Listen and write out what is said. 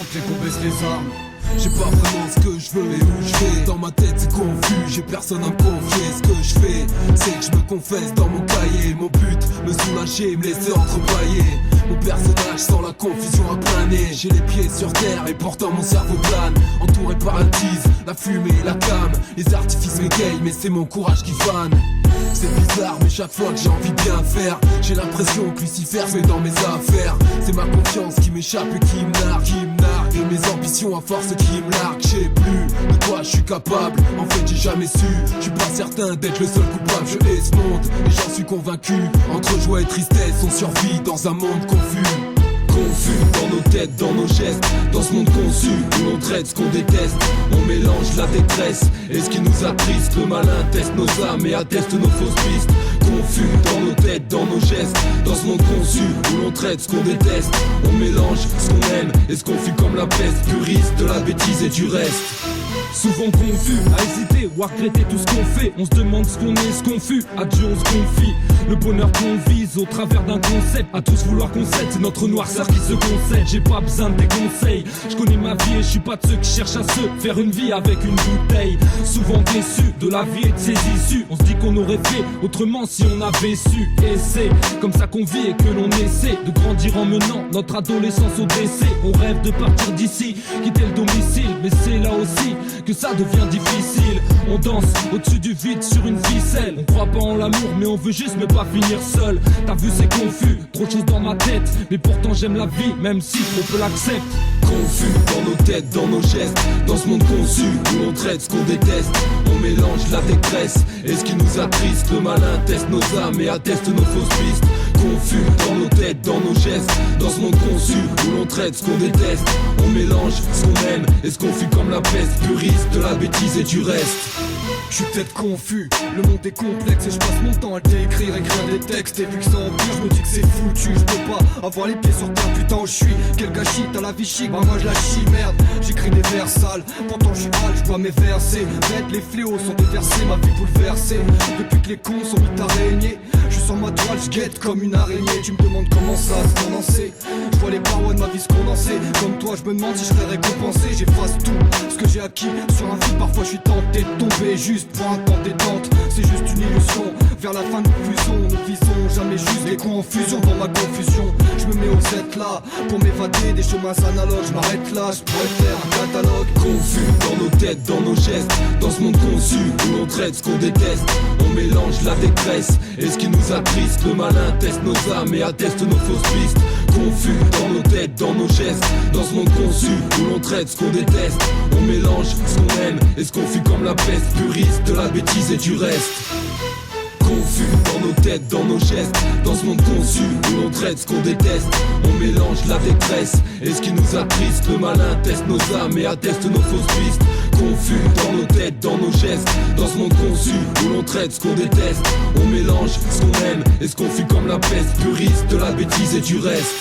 monte et qu'on baisse les armes. J'ai pas vraiment ce que je veux et où je vais. Dans ma tête c'est confus, j'ai personne à me confier. Ce que je fais, c'est que je me confesse dans mon cahier. Mon but, me soulager, me laisser entrebailler. Mon personnage sans la confusion à planer. J'ai les pieds sur terre et pourtant mon cerveau plane. Entouré par un tease, la fumée, la cam. Les artifices m'égayent mais c'est mon courage qui fane. C'est bizarre mais chaque fois que j'ai envie de bien faire, j'ai l'impression que Lucifer se met dans mes affaires. C'est ma confiance qui m'échappe et qui me nargue, et mes ambitions à force qui me larguent. Je sais plus de quoi je suis capable, en fait j'ai jamais su. Je suis pas certain d'être le seul coupable, je hais ce monde et j'en suis convaincu. Entre joie et tristesse, on survit dans un monde confus. Confus dans nos têtes, dans nos gestes, dans ce monde conçu où l'on traite ce qu'on déteste. On mélange la détresse et ce qui nous attriste. Le malin teste nos âmes et atteste nos fausses pistes. Confus dans nos têtes, dans nos gestes, dans ce monde conçu où l'on traite ce qu'on déteste. On mélange ce qu'on aime et ce qu'on fuit comme la peste. Puriste de la bêtise et du reste. Souvent confus, à hésiter ou à regretter tout ce qu'on fait. On se demande ce qu'on est, ce qu'on fut, à Dieu on se confie. Le bonheur qu'on vise au travers d'un concept. À tous vouloir qu'on cède, c'est notre noirceur qui se concède. J'ai pas besoin de tes conseils, je connais ma vie et je suis pas de ceux qui cherchent à se faire une vie avec une bouteille. Souvent déçu de la vie et de ses issues. On se dit qu'on aurait fait autrement si on avait su. Et c'est comme ça qu'on vit et que l'on essaie de grandir en menant notre adolescence au décès. On rêve de partir d'ici, quitter le domicile, mais c'est là aussi que ça devient difficile. On danse au-dessus du vide sur une ficelle. On croit pas en l'amour mais on veut juste ne pas finir seul. T'as vu c'est confus, trop de choses dans ma tête. Mais pourtant j'aime la vie même si trop peu l'accepte. Confus dans nos têtes, dans nos gestes, dans ce monde conçu où l'on traite ce qu'on déteste. On mélange la détresse et ce qui nous attriste. Le malin teste nos âmes et atteste nos fausses pistes. Confus dans nos têtes, dans nos gestes, dans ce monde conçu où l'on traite ce qu'on déteste. On mélange ce qu'on aime et ce qu'on fuit comme la peste. Puriste de la bêtise et du reste. Je suis peut-être confus, le monde est complexe et je passe mon temps à t'écrire, écrire des textes. Et vu que ça empire, je me dis que c'est foutu. Je peux pas avoir les pieds sur terre, putain où je suis. Quel gâchis, t'as la vie chic, bah moi je la chie, merde. J'écris des vers sales, pourtant je suis hâle, je dois m'éverser. Bête, les fléaux sont déversés, ma vie bouleversée. Depuis que les cons sont mis à régner, je suis sur ma toile, je guette comme une araignée. Tu me demandes comment ça se condenser. Je vois les parois de ma vie se condenser. Comme toi, je me demande si je serais récompensé. J'efface tout ce que j'ai acquis sur un fil. Parfois je suis tenté de tomber juste pour un temps détente. C'est juste une illusion, vers la fin de fusion. Nous visons jamais juste des confusions. Dans ma confusion, je me mets au Z là pour m'évader des chemins analogues. Je m'arrête là, je pourrais faire un catalogue. Confus dans nos têtes, dans nos gestes, dans ce monde conçu où l'on traite ce qu'on déteste. On mélange la détresse et ce qui nous attriste. Le malin teste nos âmes et atteste nos fausses pistes. Confus dans nos têtes, dans nos gestes, dans ce monde conçu où l'on traite ce qu'on déteste. On mélange ce qu'on aime et ce qu'on fuit comme la peste. Puriste de la bêtise et du reste. Confus dans nos têtes, dans nos gestes, dans ce monde conçu où l'on traite ce qu'on déteste. On mélange la détresse et ce qui nous attriste. Le malin teste nos âmes et atteste nos fausses pistes. Confus dans nos têtes, dans nos gestes, dans ce monde conçu où l'on traite ce qu'on déteste. On mélange ce qu'on aime et ce qu'on fuit comme la peste. Puriste de la bêtise et du reste.